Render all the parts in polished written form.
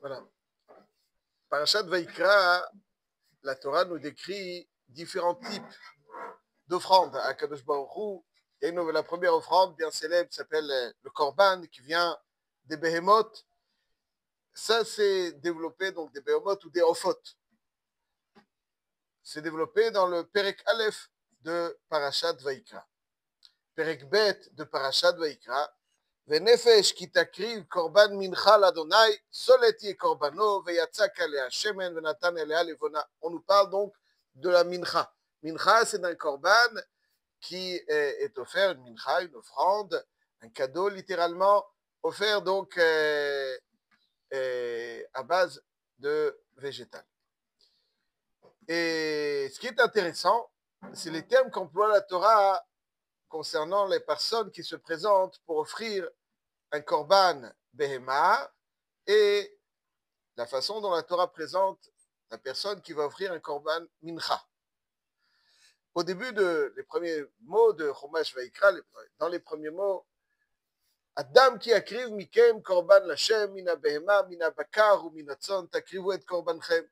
Voilà. Parashat Vaïkra, la Torah nous décrit différents types d'offrandes à Kadosh Baruch Hu. Il y a la première offrande bien célèbre qui s'appelle le Korban, qui vient des Behemoth. Ça, c'est développé donc des Behemoth ou des Ophot. C'est développé dans le Perek Aleph de Parashat Vaïkra. Perek Bet de Parashat Vaïkra. ונפש כי תקריב קורבן מנחה לאדוני, סולת יהיה קורבנו, ויצק עליה שמן, ונתן אליה לבונה. On nous parle donc de la mincha. Mincha, c'est un korban qui est offert, une mincha, une offrande, un cadeau littéralement, offert donc à base de végétal. Et ce qui est intéressant, c'est les termes qu'emploie la Torah concernant les personnes qui se présentent pour offrir un korban behema et la façon dont la Torah présente la personne qui va offrir un korban mincha. Au début les premiers mots de Chumash Vaikra, dans les premiers mots, Adam qui akriv mikem korban lashem mina behema mina bakar ou mina tzon takrivu et korbanchem.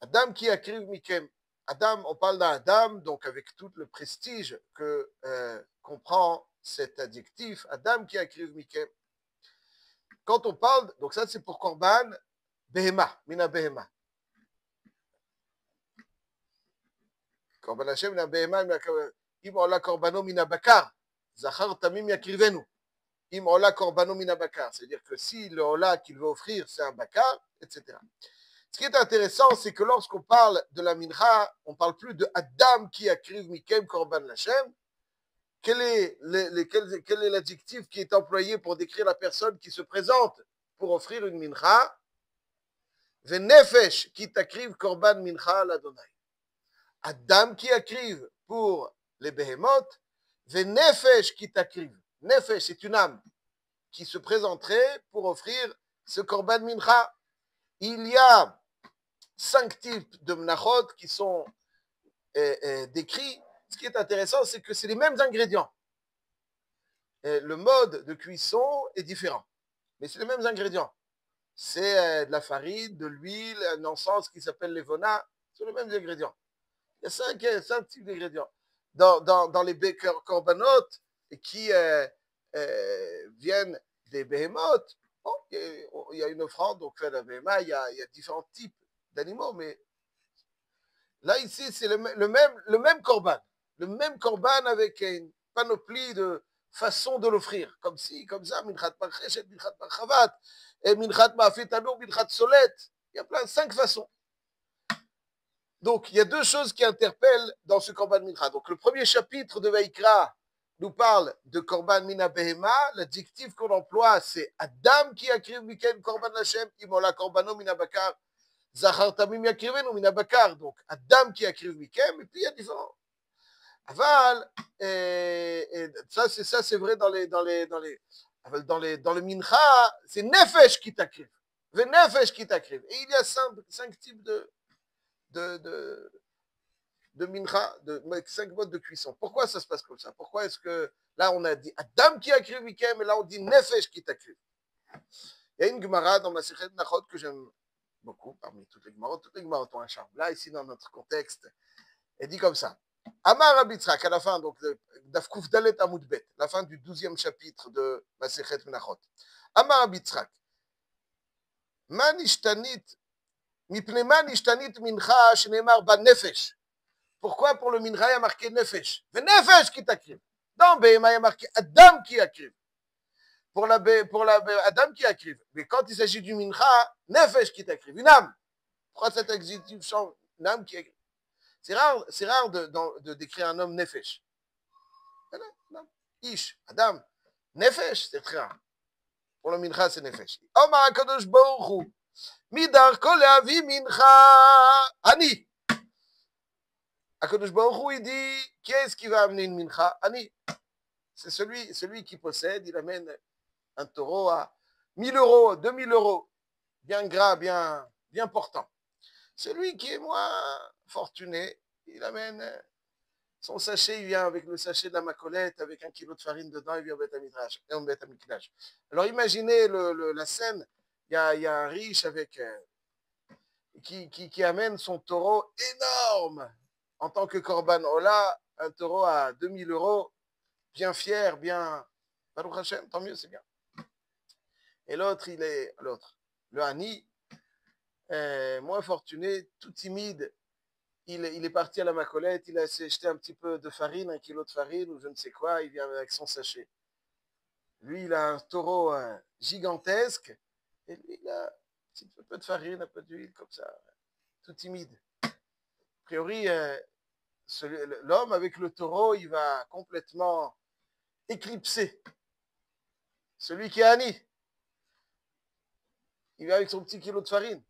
Adam qui akriv mikem. Adam, on parle d'un Adam, donc avec tout le prestige que comprend cet adjectif, Adam qui akriv mikem. Quand on parle, donc ça c'est pour korban behema, mina behema. Korban Hashem mina behema, im ola korbano mina bakar, zachar tamim yakrivenu. Im ola korbano mina bakar. C'est-à-dire que si le ola qu'il veut offrir c'est un bakar, etc. Ce qui est intéressant, c'est que lorsqu'on parle de la mincha, on ne parle plus de Adam qui akriv mikem korban Hashem. Quel est l'adjectif qui est employé pour décrire la personne qui se présente pour offrir une mincha? Venefesh qui takriv korban mincha l'Adonai. Adam qui akriv pour les behemoth. Venefesh qui takriv. Nefesh, c'est une âme qui se présenterait pour offrir ce korban mincha. Il y a 5 types de mnachot qui sont décrits. Ce qui est intéressant, c'est que c'est les mêmes ingrédients. Le mode de cuisson est différent, mais c'est les mêmes ingrédients. C'est de la farine, de l'huile, un encens qui s'appelle levona, c'est les mêmes ingrédients. Il y a 5 types d'ingrédients. Dans les korbanot qui viennent des behemoth, bon, il y a une offrande, donc la behema, il y a différents types d'animaux, mais là, ici, c'est le même korban. Le même korban avec une panoplie de façons de l'offrir. Comme ci, comme ça, minchat marcheshet, minchat marchavat, et minchat ma'afetano, minchat solet. Il y a plein de 5 façons. Donc, il y a 2 choses qui interpellent dans ce korban mincha. Donc, le premier chapitre de Vaikra nous parle de korban mina behema. L'adjectif qu'on emploie, c'est Adam qui akriv miken korban Hashem, imola korbano mina bakar. Zachar tamim yakrivenu mina bakar. Donc, Adam qui akriv mikem, et puis il y a différents. Aval, ça c'est vrai dans le mincha, c'est nefesh qui takriv. Nefesh qui takriv. Et il y a 5 types de mincha, 5 modes de cuisson. Pourquoi ça se passe comme ça? Pourquoi est-ce que là on a dit Adam qui akriv mikem, et là on dit nefesh qui takriv? Il y a une Gemara dans Masechet Nachot que j'aime beaucoup, parmi toutes les Gemarot ont un charme. Là, ici, dans notre contexte, elle dit comme ça. Amar Rabbi Yitzhak, à la fin, donc, d'Afkouf Dalet Amud Bet, la fin du 12e chapitre de Masechet Menachot. Amar Rabbi Yitzhak, Ma nishtanit, mipne ma nishtanit mincha, shenemar ba nefesh. Pourquoi pour le mincha, il y a marqué nefesh? Ve nefesh qui takriv. Dans Behema, il y a marqué Adam qui akriv. Pour la Adam qui akriv. Mais quand il s'agit du mincha, nefesh qui takriv, une âme. Pourquoi cet adjectif change? Une âme qui akriv. C'est rare de décrire un homme nefesh. Ish, Adam, nefesh, c'est très rare. Pour le mincha, c'est nefesh. Omar HaKadosh Baruch Hu, midar kol le'avi mincha, ani. HaKadosh Baruch Hu, il dit, qui est-ce qui va amener une mincha? Ani. C'est celui qui possède, il amène un taureau à 1000 euros, 2000 euros, bien gras, bien portant. Celui qui est moins fortuné, il amène son sachet, il vient avec le sachet de la macolette, avec 1 kilo de farine dedans, il vient au Beth Amikdash. Alors imaginez la scène, il y a un riche avec, qui amène son taureau énorme en tant que Korban Ola, un taureau à 2000 euros, bien fier, bien. Baruch Hashem, tant mieux, c'est bien. Et l'autre, le Hani, moins fortuné, tout timide. Il est parti à la Macolette, il a acheté un petit peu de farine, 1 kilo de farine ou je ne sais quoi, il vient avec son sachet. Lui, il a un taureau gigantesque, et lui, il a un petit peu de farine, un peu d'huile, comme ça, tout timide. A priori, l'homme avec le taureau, il va complètement éclipser celui qui est Annie. Il vient avec son petit kilo de farine.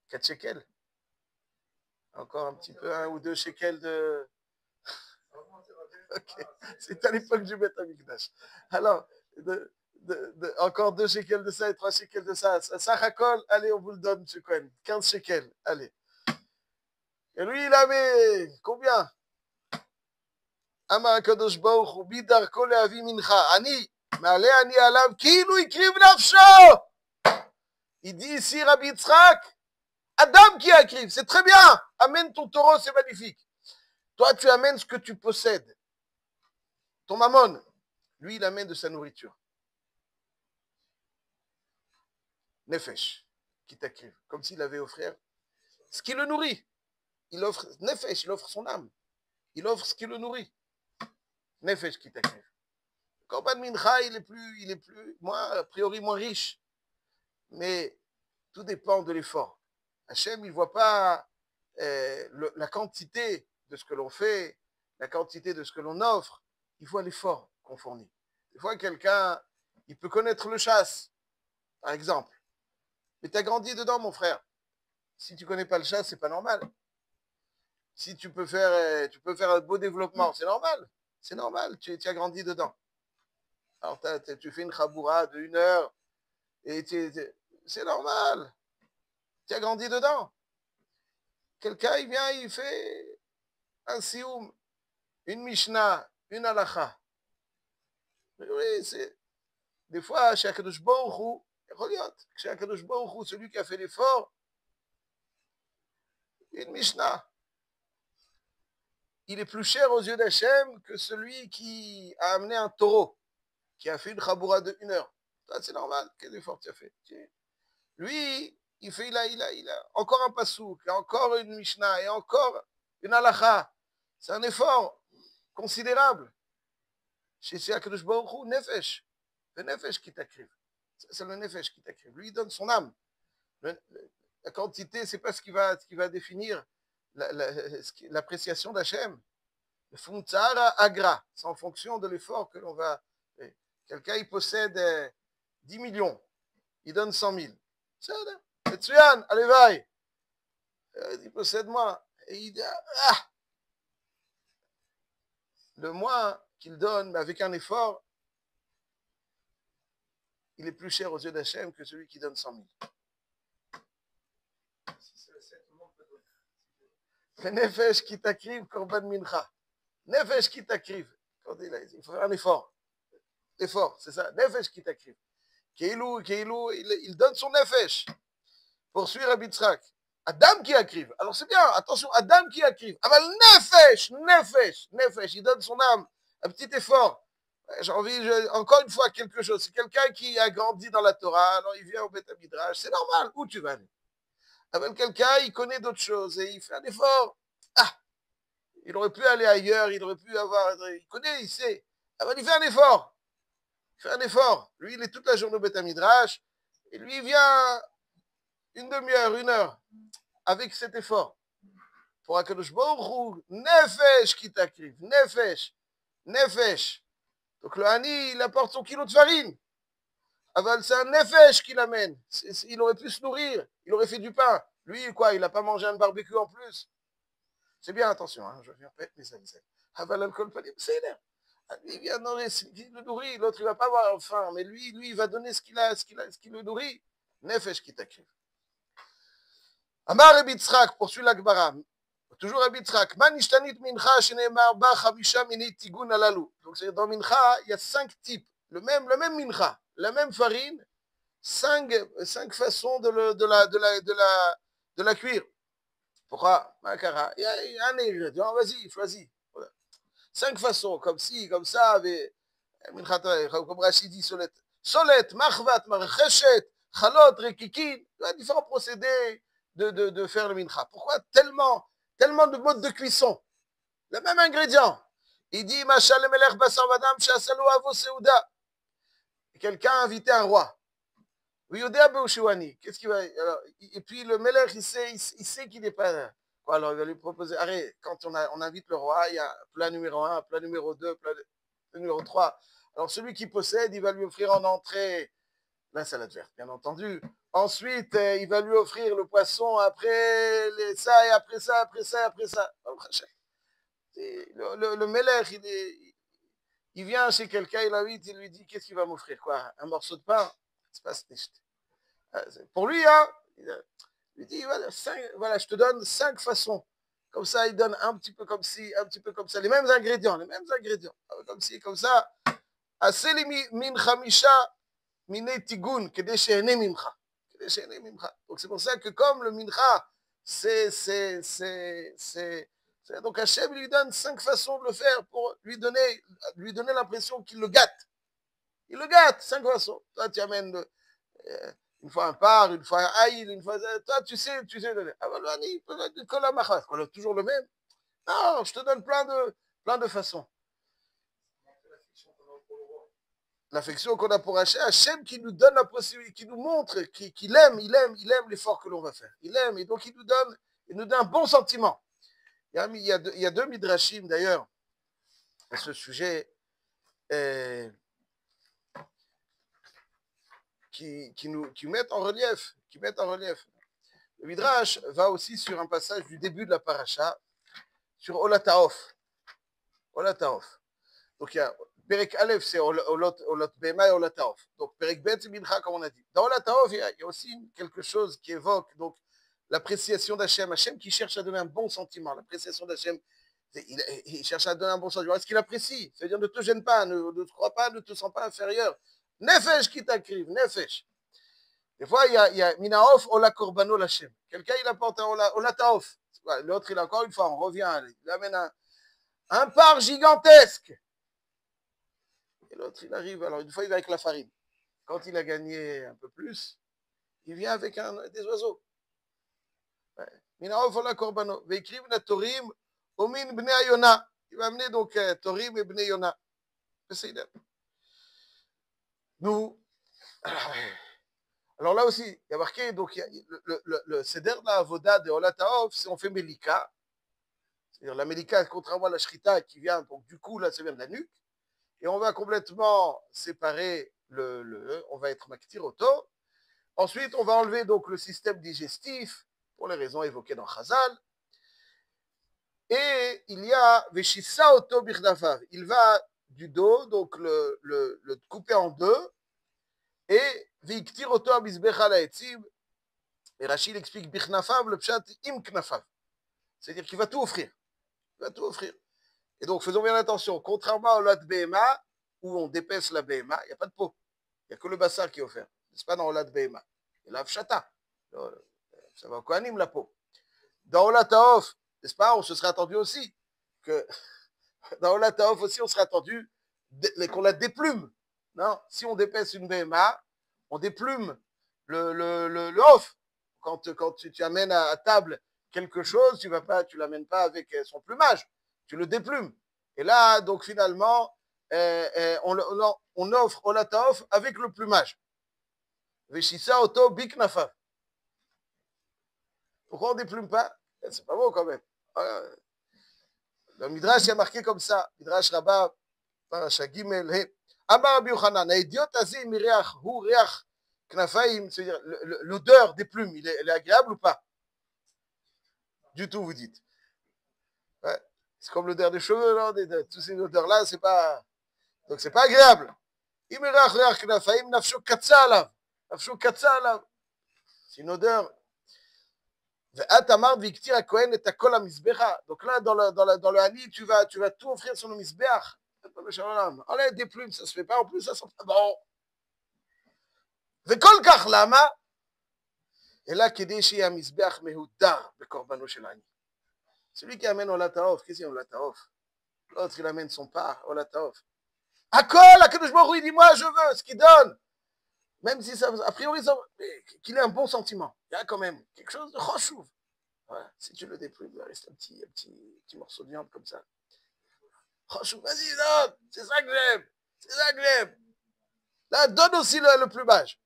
4 shekels. Encore un petit peu, 1 ou 2 shekels de... Ok, c'est à l'époque du Beth Amikdash. Alors, encore 2 shekels de ça et 3 shekels de ça. Ça racole, allez, on vous le donne, M. Cohen. 15 shekels, allez. Et lui, il avait combien? Amar Kadosh Baruch Hu, bidarko le'avi mincha. Ani, מעלה אני עליו כאילו הקריב נפשו. Il dit ici, Rabbi Yitzhak, Adam qui akriv, c'est très bien. Amène ton taureau, c'est magnifique. Toi, tu amènes ce que tu possèdes. Ton mammon, lui, il amène de sa nourriture. Nefesh, qui t'akriv, comme s'il avait offert ce qui le nourrit. Il offre Nefesh, il offre son âme. Il offre ce qui le nourrit. Nefesh qui t'akriv. Korban Mincha, il est plus, a priori, moins riche. Mais tout dépend de l'effort. Hachem, il ne voit pas la quantité de ce que l'on fait, la quantité de ce que l'on offre. Il voit l'effort qu'on fournit. Des fois, quelqu'un, il peut connaître le chasse, par exemple. Mais tu as grandi dedans, mon frère. Si tu ne connais pas le chasse, ce n'est pas normal. Si tu peux faire un beau développement, c'est normal. C'est normal, tu as grandi dedans. Alors, tu fais une chaboura de 1 heure, et c'est normal. Tu as grandi dedans. Quelqu'un, il vient, il fait un sioum, une mishnah, une halacha. Oui, c'est... Des fois, chez Akadosh Baruch Hu, chez Akadosh Baruch Hu, celui qui a fait l'effort, une mishnah. Il est plus cher aux yeux d'Hachem que celui qui a amené un taureau, qui a fait une chaboura de 1 heure. Ça, c'est normal. Quel effort tu as fait? Lui, il a encore un pasouk, encore une mishnah, et encore une halacha. C'est un effort considérable. Chez Akadosh Baruch Hu, nefesh. Le nefesh qui t'akrive. C'est le nefesh qui t'akrive. Lui, il donne son âme. La quantité, c'est pas ce qui va définir l'appréciation d'Hachem. Le funtzara agra, c'est en fonction de l'effort que l'on va. Quelqu'un, il possède 10 millions, il donne 100 000. C'est ça, Tsuyan, allez, vaille. Il possède moins. Et il dit, le moins qu'il donne, mais avec un effort, il est plus cher aux yeux d'Hachem que celui qui donne 100 000. Le nefesh qui t'akrive, korban mincha. Nefesh qui t'akrive. Il faut faire un effort. Effort, c'est ça. Nefesh qui t'akrive. Keilou, il donne son nefesh. Poursuit Rabbi Yitzhak. Adam qui akrive. Alors c'est bien, attention, Adam qui akrive. Ah ben nefesh, il donne son âme. Un petit effort. J'ai envie, encore une fois, quelque chose. C'est quelqu'un qui a grandi dans la Torah, alors il vient au Beth Midrash, c'est normal. Où tu vas aller? Avec quelqu'un, il connaît d'autres choses et il fait un effort. Il aurait pu aller ailleurs, il aurait pu avoir. Il connaît, il sait. Il fait un effort. Il fait un effort. Lui, il est toute la journée au Beth Midrash et lui, il vient 1 demi-heure, 1 heure avec cet effort. Pour Akadosh Baruch Hu, nefesh qui t'akrive, nefesh. Donc le Hani, il apporte son kilo de farine. Aval, c'est un nefesh qui l'amène. Il aurait pu se nourrir, il aurait fait du pain. Lui, quoi, il n'a pas mangé un barbecue en plus. C'est bien, attention, hein, je viens pas être mes amis. Aval, alcool, pas c'est l'air. Lui, il vient nourrir, il le nourrit. L'autre, il ne va pas avoir faim, mais lui, il va donner ce qu'il le nourrit. Nefesh qui t'akrive. Amar Rabbi Yitzhak, poursuit l'Agmara. Toujours Rabbi Yitzhak. Man ishtanit mincha sheneemar ba chavisha minit tigun alalu. Donc dans mincha, il y a 5 types. Le même mincha. la même farine, cinq façons de la cuire. Pourquoi? Il y a un ingrédient, vas-y, choisis. Voilà. 5 façons, comme ci, comme ça, avec, comme Rachid dit, solet, marvat, marcheshet, chalot, rekikin, différents procédés de faire le mincha. Pourquoi tellement de modes de cuisson? Le même ingrédient. Il dit, Machal le melech basar vadam, shasalo avo seuda. Quelqu'un a invité un roi. Qu'est-ce qu'il va. Alors, et puis le melech, il sait qu'il n'est pas. Quoi, alors il va lui proposer. Arrête, quand on invite le roi, il y a plat numéro 1, plat numéro 2, plat numéro 3. Alors celui qui possède, il va lui offrir en entrée la salade verte, bien entendu. Ensuite, il va lui offrir le poisson, après ça, et après ça, après ça, après ça. Le melech, il vient chez quelqu'un, il l'invite, il lui dit, qu'est-ce qu'il va m'offrir? Quoi? Un morceau de pain? C'est pas pour lui, hein, il lui dit, voilà, je te donne 5 façons. Comme ça, il donne un petit peu comme ci, un petit peu comme ça. Les mêmes ingrédients. Comme ci, comme ça. Aseli min chamisha mine tigun, kede shehene mincha. Donc c'est pour ça que comme le mincha, donc Hachem lui donne 5 façons de le faire pour lui donner l'impression qu'il le gâte. Il le gâte, 5 façons. Toi, tu amènes une fois un par, une fois un aïl, une fois... Toi, tu sais donner. Ah, on a toujours le même. Non, je te donne plein de façons. L'affection qu'on a pour Hachem qui nous donne la possibilité, qui nous montre qu'il aime l'effort que l'on va faire. Il aime, et donc il nous donne un bon sentiment. Il y a 2 midrashim d'ailleurs à ce sujet qui mettent en relief. Le midrash va aussi sur un passage du début de la paracha, sur Olataof. Donc il y a Perek Aleph, c'est Olot Bema et Olataof. Donc Perek Bet, c'est Mincha, comme on a dit. Dans Olataof, il y a aussi quelque chose qui évoque donc l'appréciation d'Hachem. Hachem qui cherche à donner un bon sentiment. L'appréciation d'Hachem, il cherche à donner un bon sentiment. Est-ce qu'il apprécie? C'est-à-dire ne te gêne pas, ne te crois pas, ne te sens pas inférieur. Nefesh qui t'acrive, Nefesh. Des fois, il y a Minaof, Ola Korbano Lachem. Quelqu'un, il apporte un Ola Taof. L'autre, il a encore une fois, on revient, il amène un par gigantesque. Et l'autre, il arrive, alors une fois, il va avec la farine. Quand il a gagné un peu plus, il vient avec des oiseaux. Minaof, Ola Korbano. Veikriv na Torim, Omin Bnei Ayona. Il va amener donc Torim et Bnei Yona. C'est nous. Alors là aussi, il y a marqué, donc il y a le Seder de la Avoda de Olataof, c'est on fait Melika. C'est-à-dire la Melika, contrairement à la Shrita qui vient, donc du coup, là, ça vient de la nuque. Et on va complètement séparer on va être Maktiroto. Ensuite, on va enlever donc le système digestif, pour les raisons évoquées dans Chazal. Et il y a Veshissa Oto Birdafav. Il va du dos, donc le couper en deux. Et Viktir Oto Abizbecha Laetzib. Et Rachid explique Bichnafab, le pshat im knafav. C'est-à-dire qu'il va tout offrir. Et donc, faisons bien attention. Contrairement au Olat Behema, où on dépaisse la Behema, il n'y a pas de peau. Il n'y a que le bassar qui est offert. Ce n'est pas dans Olat Behema. Et la Fshata. Ça va au Kohanim, la peau. Dans Olat Taof, n'est-ce pas, on se serait attendu aussi que dans Olat Taof aussi, on serait attendu qu'on la déplume. Non, si on dépaisse une Behema, on déplume le off. Quand tu amènes à table quelque chose, tu l'amènes pas avec son plumage, tu le déplumes. Et là, donc finalement, on offre Olataof avec le plumage. Veshissa Oto Biknafa. Pourquoi on ne déplume pas? C'est pas beau quand même. Le Midrash il a marqué comme ça. Midrash Rabbah, Parasha Gimel, Amar Rabbi Yochanan, Idiot Azim Mireach, Hu Reach Knafaim, c'est-à-dire l'odeur des plumes, elle est agréable ou pas? Du tout, vous dites. Ouais. C'est comme l'odeur des cheveux, là, toutes ces odeurs-là, c'est pas. Donc c'est pas agréable. C'est une odeur. Donc là, dans le Hani, tu vas tout offrir sur le Mizbeach. Enlève des plumes, ça se fait pas. En plus, ça sent pas bon. וכל כך למה? אלא כדי שיהיה המזבח מהודר בקורבנו של העני. Celui qui amène Olat Haof, qu'est-ce qu'il y a Olat Haof? L'autre, il amène son part, Olat Haof. Akol, Akadosh Baruch Hu, il dit, moi, je veux ce qu'il donne. Même si ça, a priori, qu'il ait un bon sentiment. Il y a quand même quelque chose de chouv. Voilà. Si tu le déplumes, il reste un petit morceau de viande comme ça. Chouv, vas-y, donne. C'est ça que j'aime. C'est ça que j'aime. Là, donne aussi le plumage.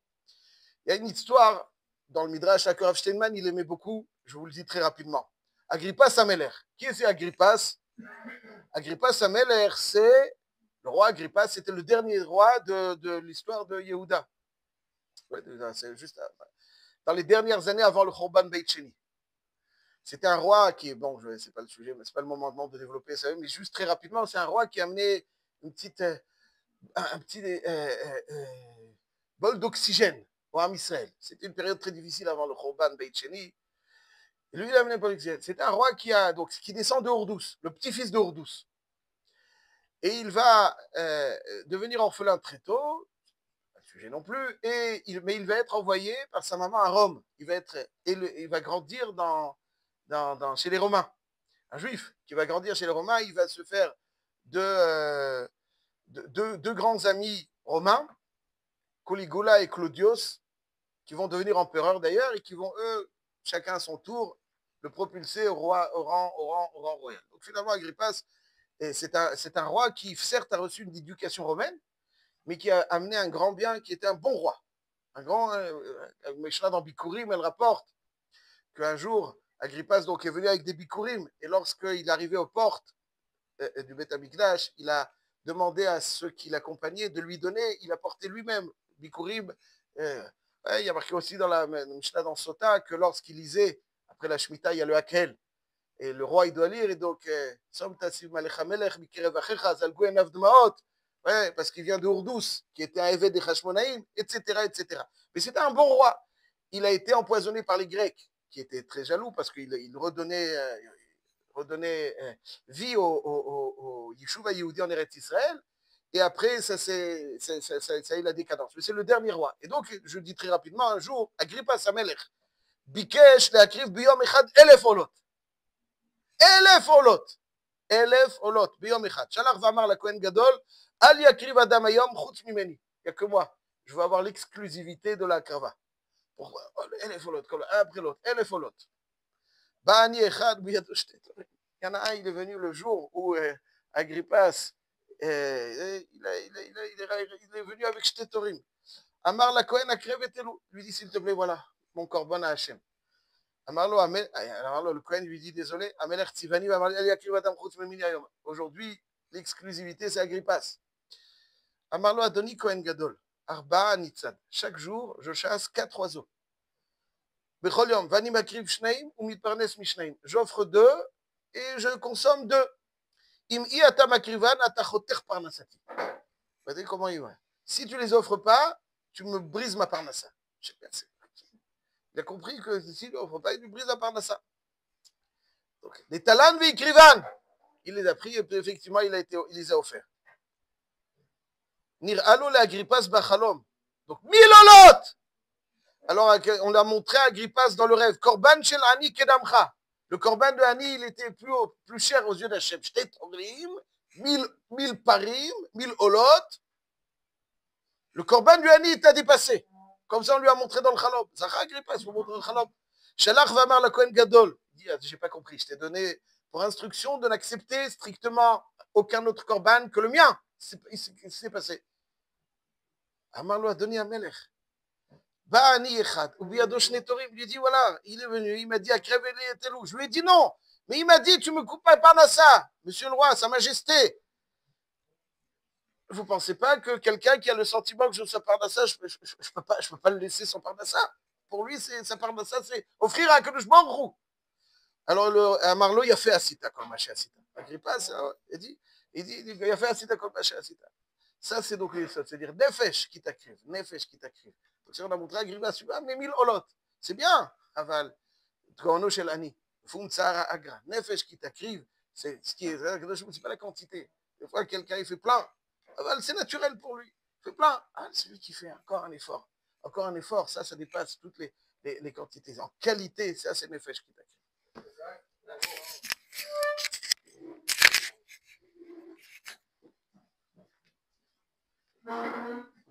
Il y a une histoire dans le Midrash, à Rav Steinman, il aimait beaucoup, je vous le dis très rapidement. Agrippas Ameler. Qui est Agrippas? Agrippas Ameler, c'est le roi Agrippas, c'était le dernier roi de l'histoire de Yehuda. Ouais, c'est juste dans les dernières années avant le Chorban Beit Sheni. C'était un roi qui, bon, c'est pas le sujet, mais c'est pas le moment de développer ça, mais juste très rapidement, c'est un roi qui a amené un petit bol d'oxygène au Ham Israël. C'était une période très difficile avant le Chorban Beit Sheni. Et lui, il a amené un bol d'oxygène. C'est un roi qui descend de Hordous, le petit-fils de Hordous. Et il va devenir orphelin très tôt, pas le sujet non plus, mais il va être envoyé par sa maman à Rome. Il va grandir chez les Romains. Un juif qui va grandir chez les Romains, il va se faire deux grands amis romains, Caligula et Claudius, qui vont devenir empereurs d'ailleurs, et qui vont, eux, chacun à son tour, le propulser au rang royal. Donc finalement, Agrippas, c'est un roi qui, certes, a reçu une éducation romaine, mais qui a amené un grand bien, qui était un bon roi. Un grand, Mishnah dans Bikurim, elle rapporte qu'un jour, Agrippas donc, est venu avec des Bikurim, et lorsqu'il est arrivé aux portes du Beth Amikdash, il a demandé à ceux qui l'accompagnaient de lui donner, il a porté lui-même Bikurim. Il y a marqué aussi dans la Mishnah dans Sota que lorsqu'il lisait, après la Shemitah, il y a le Hakel, et le roi il doit lire, et donc, parce qu'il vient de Hordous, qui était un évêque des Hashmonaïm, etc., etc. Mais c'était un bon roi. Il a été empoisonné par les Grecs, qui étaient très jaloux, parce qu'il redonnait vie au Yeshuva Yehudi en Eretz Israël, et après, ça a eu la décadence. Mais c'est le dernier roi. Et donc, je dis très rapidement, un jour, Agrippas Amelech, Bikesh le'akriv biyom echad 1000 olot. 1000 olot. 1000 olot, biyom echad. Shalach v'amar la Kohen Gadol, al yakriv adam hayom chutz mimeni. Il n'y a que moi. Je veux avoir l'exclusivité de la krava. Pourquoi? 1000 olot, comme un après l'autre. 1000 olot. Ba'ani echad biyado shte torim. Il y en a un, il est venu le jour où Agrippas, il est venu avec shte torim. Amar la Kohen akrev et elou. Lui dit, s'il te plaît, voilà, mon korban à Hachem. Alors le Kohen lui dit, désolé, aujourd'hui, l'exclusivité, c'est Agrippas. Amarlo Adoni Kohen Gadol, Arba Nitzad. Chaque jour, je chasse 4 oiseaux. Bechol Yom, Vani Makriv Shneim ou Mitparnes Mishneim. J'offre 2 et je consomme 2. Im I ata makrivan ata choter parnasati. Vous voyez comment il va? Si tu les offres pas, tu me brises ma parnassa. Il a compris que si il n'offre pas, il lui brise la parnassa. Donc, les talan veikrivan, il les a pris et effectivement, il les a offerts. Nir alo le Agrippas bachalom. Donc, 1000 olot. Alors, on l'a montré à Agrippas dans le rêve. Korban shel ani kedamcha. Le korban de Ani, il était plus cher aux yeux d'Hachem. Shtet orim, 1000 parim, 1000 olot. Le korban du Ani t'a dépassé. Comme ça, on lui a montré dans le chalom. Zachar Agrippas, il faut montrer le chalom. Shalach vamar la Kohen Gadol. Il dit, j'ai pas compris, je t'ai donné pour instruction de n'accepter strictement aucun autre korban que le mien. Qu'est-ce qui s'est passé? Amar lo Adoni Amelech. Ba'ani echad. Ubiyado shne torim. Il lui dit, voilà, il est venu, il m'a dit, akreveli et telou. Je lui ai dit non. Mais il m'a dit, tu me coupes pas parnassa. Monsieur le roi, sa majesté. Vous ne pensez pas que quelqu'un qui a le sentiment que je sois parnassa, je peux pas le laisser sans parnassa? Pour lui, sa parnassa, c'est offrir à Kadosh Baruch Hu. Alors, Marlo, il a fait Asita comme Maché Asita. Agrippas, il dit, il a fait Asita comme Maché Asita. Ça, c'est donc, c'est-à-dire Nefesh qui t'acrive. Nefesh qui t'acrive. Donc, si on a montré à Agrippas, mais 1000 olot. C'est bien, Aval. Tkoano shel Ani. Fumtsara Agra. Nefesh qui t'acrive. C'est ce qui est, c'est pas la quantité. Des fois, quelqu'un, il fait plein. Aval, c'est naturel pour lui. Il fait plein. Ah, c'est lui qui fait encore un effort. encore un effort, ça dépasse toutes les quantités. En qualité, ça, c'est Nefesh qui t'accueille.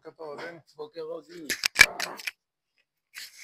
בוקר טוב, בוקר רוזי.